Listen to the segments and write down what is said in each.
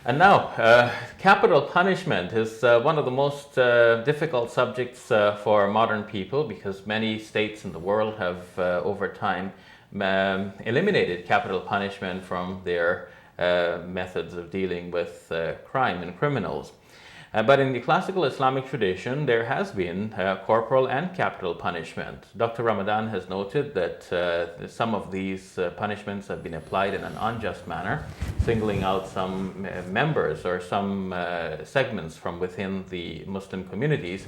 And now, capital punishment is one of the most difficult subjects for modern people because many states in the world have, over time, eliminated capital punishment from their methods of dealing with crime and criminals. But in the classical Islamic tradition, there has been corporal and capital punishment. Dr. Ramadan has noted that some of these punishments have been applied in an unjust manner, singling out some members or some segments from within the Muslim communities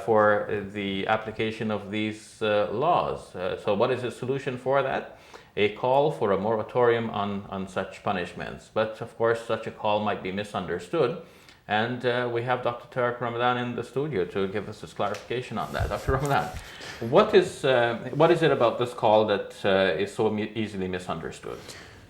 for the application of these laws. So what is the solution for that? A call for a moratorium on such punishments. But of course, such a call might be misunderstood. And we have Dr. Tariq Ramadan in the studio to give us this clarification on that. Dr. Ramadan, what is it about this call that is so easily misunderstood?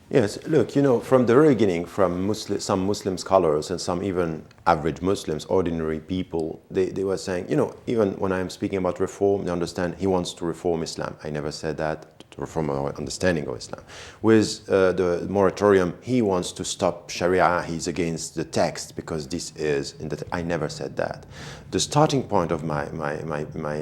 Yes, look, from the very beginning, from some Muslim scholars and some even average Muslims, ordinary people, they were saying, even when I'm speaking about reform, they understand he wants to reform Islam. I never said that. To reform our understanding of Islam. With the moratorium, he wants to stop Sharia, he's against the text because this is, I never said that. The starting point of my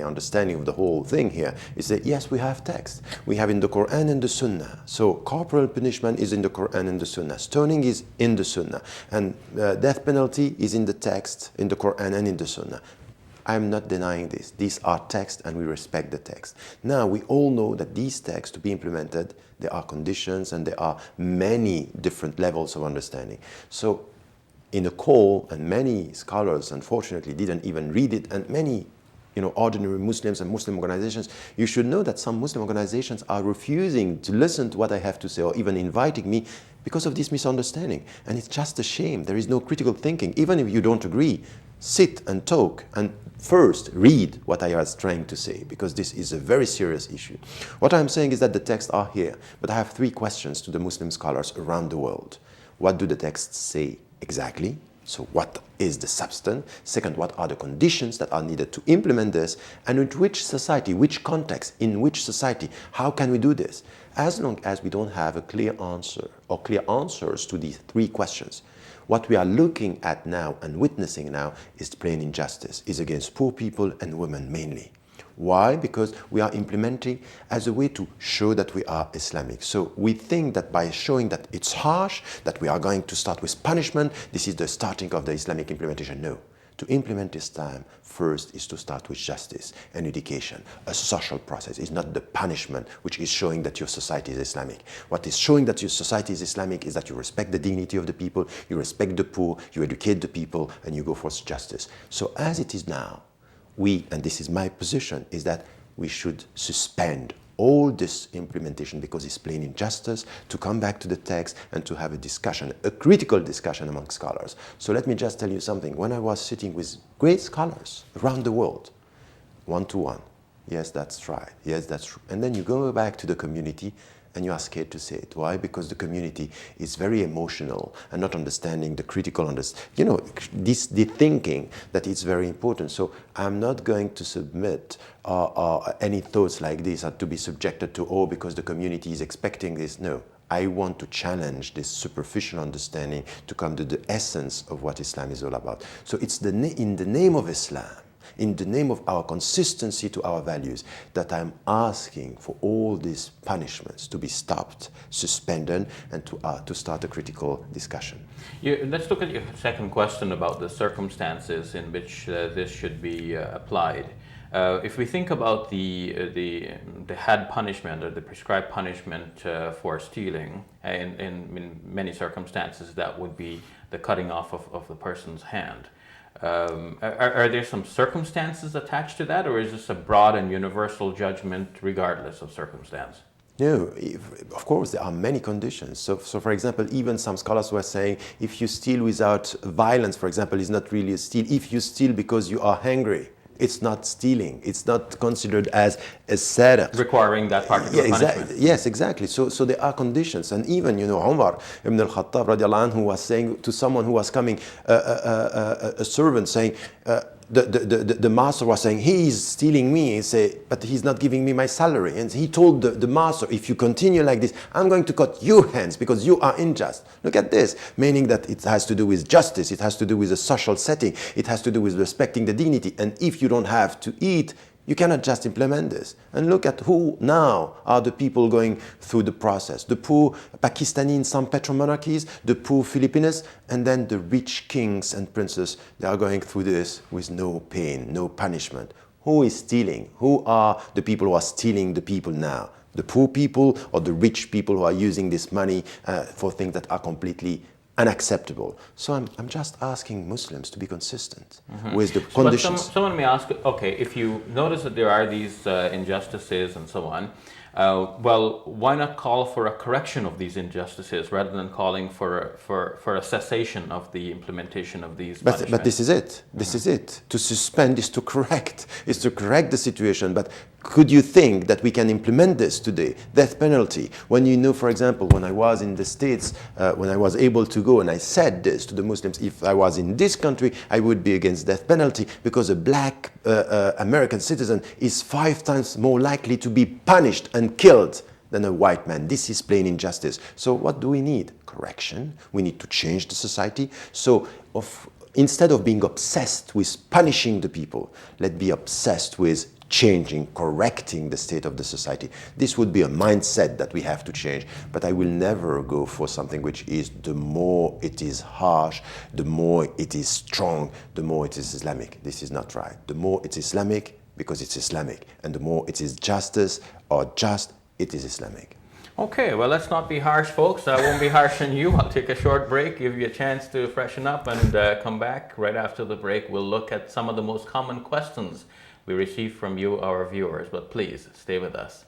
understanding of the whole thing here is that yes, we have text. We have in the Quran and the Sunnah. So corporal punishment is in the Quran and the Sunnah. Stoning is in the Sunnah. And death penalty is in the text, in the Quran and in the Sunnah. I'm not denying this. These are texts and we respect the text. Now, we all know that these texts, to be implemented, there are conditions and there are many different levels of understanding. So, in a call, and many scholars, unfortunately, didn't even read it, and many ordinary Muslims and Muslim organizations, you should know that some Muslim organizations are refusing to listen to what I have to say or even inviting me because of this misunderstanding. And it's just a shame. There is no critical thinking. Even if you don't agree, sit and talk and first read what I was trying to say, because this is a very serious issue. What I'm saying is that the texts are here, but I have three questions to the Muslim scholars around the world. What do the texts say exactly? So what is the substance? Second, what are the conditions that are needed to implement this? And in which society, which context, in which society, how can we do this? As long as we don't have a clear answer or clear answers to these three questions, what we are looking at now and witnessing now is plain injustice, is against poor people and women mainly. Why? Because we are implementing as a way to show that we are Islamic. So we think that by showing that it's harsh, that we are going to start with punishment, this is the starting of the Islamic implementation. No. To implement Islam, first is to start with justice and education. A social process is not the punishment which is showing that your society is Islamic. What is showing that your society is Islamic is that you respect the dignity of the people, you respect the poor, you educate the people, and you go for justice. So as it is now, and this is my position, is that we should suspend all this implementation because it's plain injustice, to come back to the text and to have a discussion, a critical discussion among scholars. So let me just tell you something. When I was sitting with great scholars around the world, one-to-one, yes, that's right, yes, that's true. And then you go back to the community and you are scared to say it. Why? Because the community is very emotional and not understanding the critical the thinking that it's very important. So I'm not going to submit any thoughts like this to be subjected to, because the community is expecting this. No. I want to challenge this superficial understanding to come to the essence of what Islam is all about. So it's in the name of Islam, in the name of our consistency to our values, that I'm asking for all these punishments to be stopped, suspended, and to start a critical discussion. Let's look at your second question about the circumstances in which this should be applied. If we think about the had punishment or the prescribed punishment for stealing, in many circumstances that would be the cutting off of the person's hand. Are there some circumstances attached to that, or is this a broad and universal judgment regardless of circumstance? No, of course there are many conditions. So for example, even some scholars were saying if you steal without violence, for example, is not really a steal. If you steal because you are hungry, it's not stealing. It's not considered as a sadaq. Requiring that particular punishment. Yes, exactly. So there are conditions. And even, Umar ibn al-Khattab radiallahu anhu was saying to someone who was coming, a servant saying, the master was saying, he's stealing me. He say, but he's not giving me my salary. And he told the master, if you continue like this, I'm going to cut your hands because you are unjust. Look at this, meaning that it has to do with justice. It has to do with a social setting. It has to do with respecting the dignity. And if you don't have to eat, you cannot just implement this. And look at who now are the people going through the process. The poor Pakistani in some petromonarchies, the poor Filipinos, and then the rich kings and princes. They are going through this with no pain, no punishment. Who is stealing? Who are the people who are stealing the people now? The poor people or the rich people who are using this money for things that are completely unacceptable. So I'm just asking Muslims to be consistent with the conditions. But someone may ask, okay, if you notice that there are these injustices and so on, well, why not call for a correction of these injustices rather than calling for a cessation of the implementation of these punishments? But this is it. This is it. To suspend is to correct the situation. But could you think that we can implement this today? Death penalty. When you know, for example, when I was in the States, when I was able to go and I said this to the Muslims, if I was in this country, I would be against death penalty because a black American citizen is 5 times more likely to be punished and killed than a white man. This is plain injustice. So what do we need? Correction. We need to change the society. So instead of being obsessed with punishing the people, let's be obsessed with changing, correcting the state of the society. This would be a mindset that we have to change. But I will never go for something which is, the more it is harsh, the more it is strong, the more it is Islamic. This is not right. The more it's Islamic, because it's Islamic. And the more it is justice or just, it is Islamic. Okay, well, let's not be harsh, folks. I won't be harsh on you. I'll take a short break, give you a chance to freshen up, and come back. Right after the break, we'll look at some of the most common questions we receive from you, our viewers. But please, stay with us.